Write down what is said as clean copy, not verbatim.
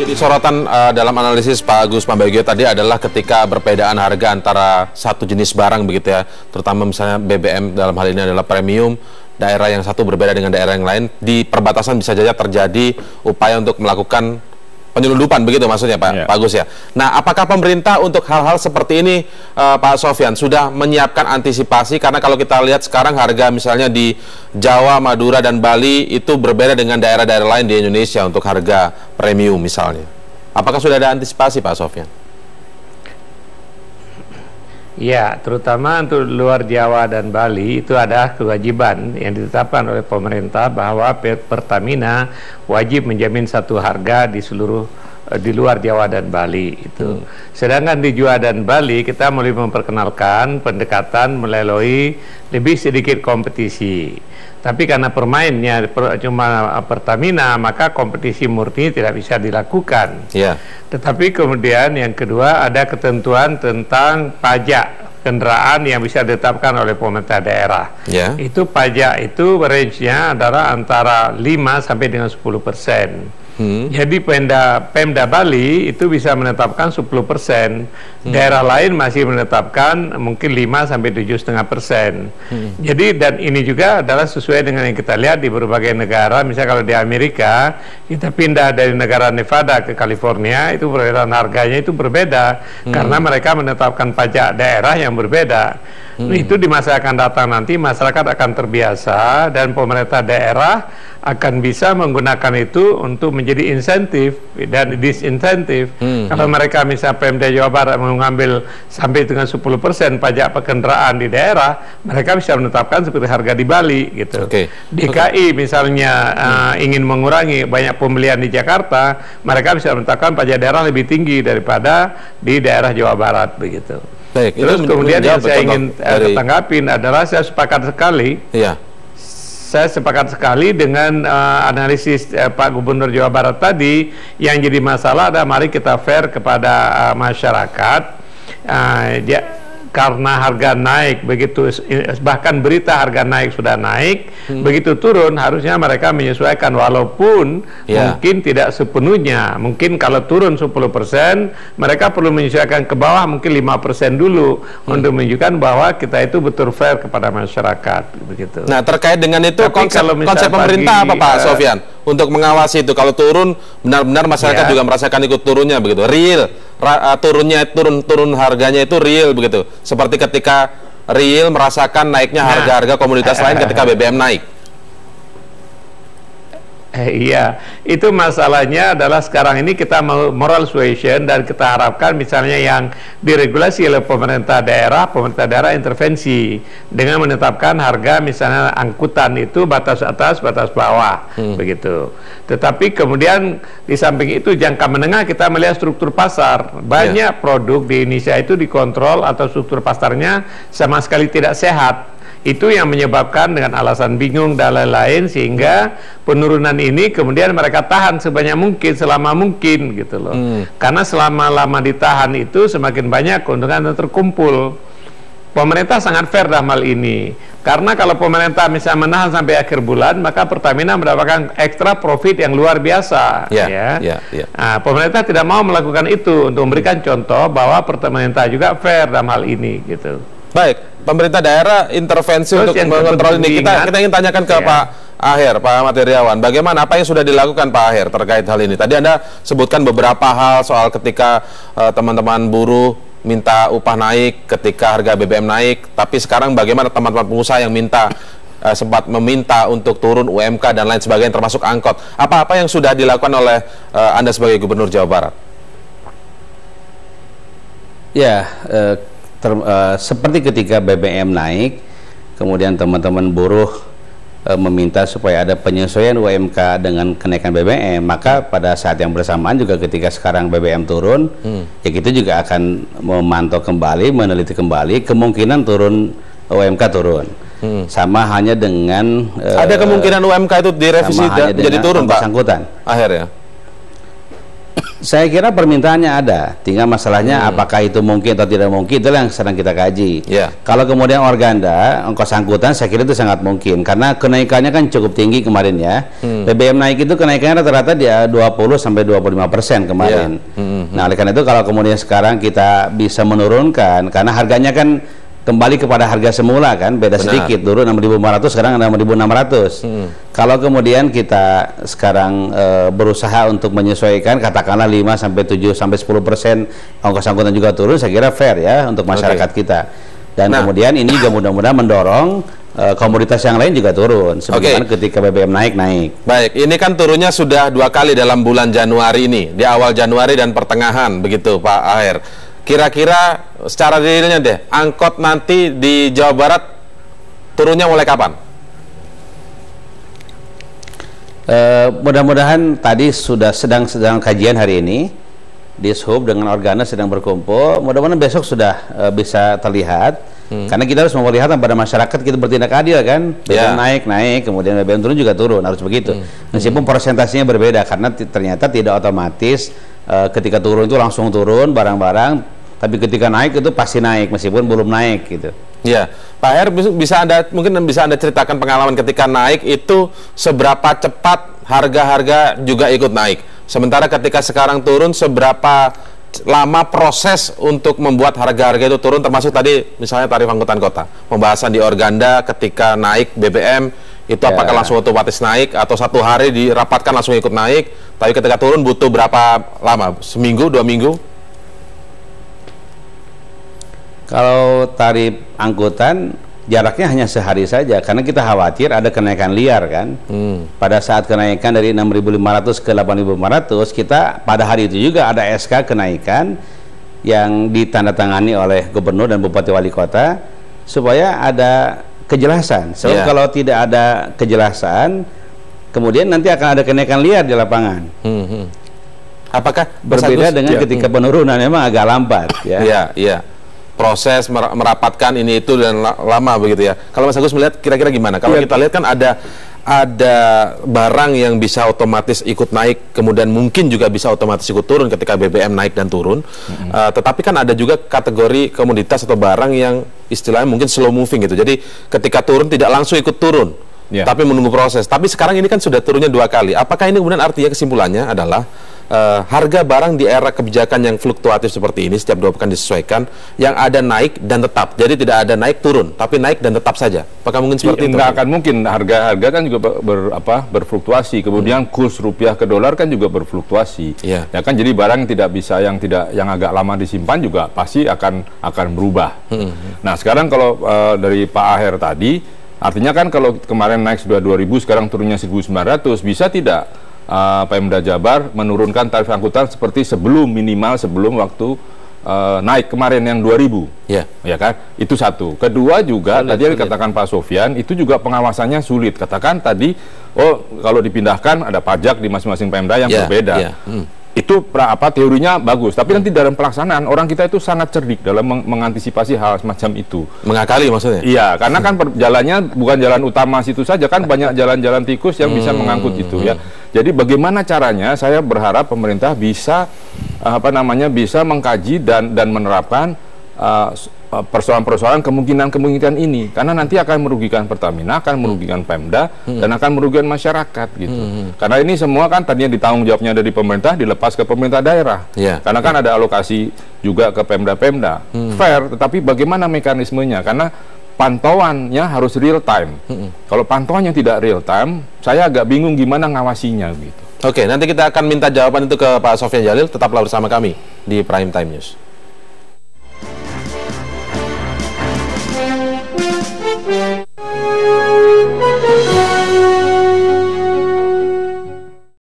Jadi sorotan dalam analisis Pak Agus Pambagio tadi adalah ketika perbedaan harga antara satu jenis barang begitu ya, terutama misalnya BBM dalam hal ini adalah premium, daerah yang satu berbeda dengan daerah yang lain, di perbatasan bisa saja terjadi upaya untuk melakukan penyelundupan begitu maksudnya Pak Agus ya. Nah, apakah pemerintah untuk hal-hal seperti ini Pak Sofyan sudah menyiapkan antisipasi? Karena kalau kita lihat sekarang harga misalnya di Jawa, Madura dan Bali itu berbeda dengan daerah-daerah lain di Indonesia untuk harga premium misalnya. Apakah sudah ada antisipasi Pak Sofyan? Ya, terutama untuk luar Jawa dan Bali itu ada kewajiban yang ditetapkan oleh pemerintah bahwa Pertamina wajib menjamin satu harga di seluruh di luar Jawa dan Bali itu. Sedangkan di Jawa dan Bali kita mulai memperkenalkan pendekatan melalui lebih sedikit kompetisi. Tapi karena permainnya cuma Pertamina, maka kompetisi murni tidak bisa dilakukan. Tetapi kemudian yang kedua ada ketentuan tentang pajak kendaraan yang bisa ditetapkan oleh pemerintah daerah. Itu pajak itu range-nya adalah antara 5 sampai dengan 10%. Jadi Pemda Bali itu bisa menetapkan 10%, daerah lain masih menetapkan mungkin 5 sampai 7,5%. Jadi dan ini juga adalah sesuai dengan yang kita lihat di berbagai negara. Misalnya kalau di Amerika kita pindah dari negara Nevada ke California, itu perbedaan harganya itu berbeda karena mereka menetapkan pajak daerah yang berbeda. Itu di masa akan datang nanti masyarakat akan terbiasa dan pemerintah daerah akan bisa menggunakan itu untuk menjadi insentif dan disinsentif. Kalau mereka misalnya Pemda Jawa Barat mengambil sampai dengan 10% pajak kendaraan di daerah, mereka bisa menetapkan seperti harga di Bali gitu. DKI misalnya ingin mengurangi banyak pembelian di Jakarta, mereka bisa menetapkan pajak daerah lebih tinggi daripada di daerah Jawa Barat begitu. Terus kemudian yang saya ingin tanggapin adalah saya sepakat sekali. Saya sepakat sekali dengan analisis Pak Gubernur Jawa Barat tadi. Yang jadi masalah adalah mari kita fair kepada masyarakat. Karena harga naik begitu, bahkan berita harga naik sudah naik, begitu turun harusnya mereka menyesuaikan walaupun mungkin tidak sepenuhnya. Mungkin kalau turun 10%, mereka perlu menyesuaikan ke bawah mungkin 5% dulu untuk menunjukkan bahwa kita itu betul fair kepada masyarakat begitu. Nah, terkait dengan itu konsep pemerintah apa Pak Sofyan untuk mengawasi itu kalau turun benar-benar masyarakat juga merasakan ikut turunnya begitu, real turun harganya itu real begitu, seperti ketika real merasakan naiknya harga-harga komoditas lain ketika BBM naik. Iya, itu masalahnya adalah sekarang ini kita mau moral suasion dan kita harapkan misalnya yang diregulasi oleh pemerintah daerah intervensi dengan menetapkan harga misalnya angkutan itu batas atas, batas bawah, begitu. Tetapi kemudian di samping itu jangka menengah kita melihat struktur pasar. Banyak produk di Indonesia itu dikontrol atau struktur pasarnya sama sekali tidak sehat. Itu yang menyebabkan dengan alasan bingung dan lain-lain sehingga penurunan ini kemudian mereka tahan sebanyak mungkin selama mungkin gitu loh. Karena selama-lama ditahan itu semakin banyak keuntungan yang terkumpul. Pemerintah sangat fair dalam hal ini. Karena kalau pemerintah misalnya menahan sampai akhir bulan, maka Pertamina mendapatkan ekstra profit yang luar biasa. Nah, pemerintah tidak mau melakukan itu untuk memberikan contoh bahwa pemerintah juga fair dalam hal ini gitu. Baik, pemerintah daerah intervensi untuk mengontrol ini. Kita ingin tanyakan ke Pak Aher, Pak Ahmad Heriawan, bagaimana apa yang sudah dilakukan Pak Aher terkait hal ini? Tadi Anda sebutkan beberapa hal soal ketika teman-teman buruh minta upah naik, ketika harga BBM naik, tapi sekarang bagaimana teman-teman pengusaha yang sempat meminta untuk turun UMK dan lain sebagainya termasuk angkot. Apa-apa yang sudah dilakukan oleh Anda sebagai Gubernur Jawa Barat? Seperti ketika BBM naik, kemudian teman-teman buruh meminta supaya ada penyesuaian UMK dengan kenaikan BBM, maka pada saat yang bersamaan juga ketika sekarang BBM turun, ya kita juga akan memantau kembali, meneliti kembali kemungkinan turun UMK turun. Sama hanya dengan ada kemungkinan UMK itu direvisi jadi turun Pak Angkutan. Akhirnya Saya kira permintaannya ada, tinggal masalahnya apakah itu mungkin atau tidak mungkin, itulah yang sedang kita kaji. Kalau kemudian organda, ongkos angkutan, saya kira itu sangat mungkin, karena kenaikannya kan cukup tinggi kemarin ya. BBM naik itu kenaikannya rata-rata dia 20-25% kemarin. Nah, oleh karena itu kalau kemudian sekarang kita bisa menurunkan, karena harganya kan kembali kepada harga semula kan, beda sedikit, turun 6.500 sekarang 6.600. Kalau kemudian kita sekarang berusaha untuk menyesuaikan, katakanlah 5-7-10% ongkos angkutan juga turun, saya kira fair ya untuk masyarakat kita. Dan kemudian ini juga mudah-mudahan mendorong komoditas yang lain juga turun, sebagaimana ketika BBM naik. Baik, ini kan turunnya sudah 2 kali dalam bulan Januari ini, di awal Januari dan pertengahan, begitu Pak Aher. Kira-kira secara realnya deh, angkot nanti di Jawa Barat turunnya mulai kapan? Mudah-mudahan tadi sudah sedang kajian hari ini, Dishub dengan organa sedang berkumpul. Mudah-mudahan besok sudah bisa terlihat. Karena kita harus memperlihatkan pada masyarakat kita bertindak adil kan. BBM naik, kemudian BBM turun juga turun, harus begitu. Meskipun persentasenya berbeda, karena ternyata tidak otomatis ketika turun itu langsung turun barang-barang, tapi ketika naik itu pasti naik meskipun belum naik gitu. Ya, Pak Her, mungkin bisa Anda ceritakan pengalaman ketika naik itu seberapa cepat harga-harga juga ikut naik. Sementara ketika sekarang turun, seberapa lama proses untuk membuat harga-harga itu turun, termasuk tadi misalnya tarif angkutan kota. Pembahasan di Organda ketika naik BBM itu apakah langsung otomatis naik atau 1 hari dirapatkan langsung ikut naik, tapi ketika turun butuh berapa lama? Seminggu, 2 minggu? Kalau tarif angkutan jaraknya hanya sehari saja, karena kita khawatir ada kenaikan liar kan. Pada saat kenaikan dari 6.500 ke 8.500, kita pada hari itu juga ada SK kenaikan yang ditandatangani oleh gubernur dan bupati wali kota supaya ada kejelasan. Sebab kalau tidak ada kejelasan, kemudian nanti akan ada kenaikan liar di lapangan. Apakah berbeda dengan ketika penurunan memang agak lambat ya. Proses merapatkan ini itu dan lama begitu ya. Kalau Mas Agus melihat kira-kira gimana? Kalau kita lihat kan ada barang yang bisa otomatis ikut naik, kemudian mungkin juga bisa otomatis ikut turun ketika BBM naik dan turun. Tetapi kan ada juga kategori komoditas atau barang yang istilahnya mungkin slow moving gitu. Jadi ketika turun tidak langsung ikut turun, tapi menunggu proses. Tapi sekarang ini kan sudah turunnya 2 kali. Apakah ini kemudian artinya kesimpulannya adalah harga barang di era kebijakan yang fluktuatif seperti ini setiap 2 pekan disesuaikan, yang ada naik dan tetap, jadi tidak ada naik turun tapi naik dan tetap saja? Apakah mungkin seperti itu? Nggak akan mungkin, harga kan juga berfluktuasi, kemudian kurs rupiah ke dolar kan juga berfluktuasi. Ya kan, jadi barang yang agak lama disimpan juga pasti akan berubah. Nah sekarang kalau dari Pak Aher tadi, artinya kan kalau kemarin naik sudah 2.000, sekarang turunnya 1.900, bisa tidak Pemda Jabar menurunkan tarif angkutan seperti minimal sebelum waktu naik kemarin yang 2.000, ya kan? Itu satu. Kedua juga tadi yang dikatakan Pak Sofyan, itu juga pengawasannya sulit. Katakan tadi, kalau dipindahkan ada pajak di masing-masing Pemda yang berbeda. Itu teorinya bagus, tapi nanti dalam pelaksanaan orang kita itu sangat cerdik dalam mengantisipasi hal semacam itu. Mengakali maksudnya? Iya, karena kan jalannya bukan jalan utama situ saja, kan banyak jalan-jalan tikus yang bisa mengangkut itu ya. Jadi bagaimana caranya? Saya berharap pemerintah bisa bisa mengkaji dan menerapkan persoalan-persoalan kemungkinan ini, karena nanti akan merugikan Pertamina, akan merugikan Pemda, dan akan merugikan masyarakat gitu. Karena ini semua kan tadinya ditanggung jawabnya dari pemerintah dilepas ke pemerintah daerah. Karena kan ada alokasi juga ke Pemda-Pemda. Fair, tetapi bagaimana mekanismenya? Karena pantauannya harus real time. Kalau pantauannya tidak real time, saya agak bingung gimana ngawasinya gitu. Oke, nanti kita akan minta jawaban itu ke Pak Sofyan Djalil. Tetaplah bersama kami di Prime Time News. Thank you.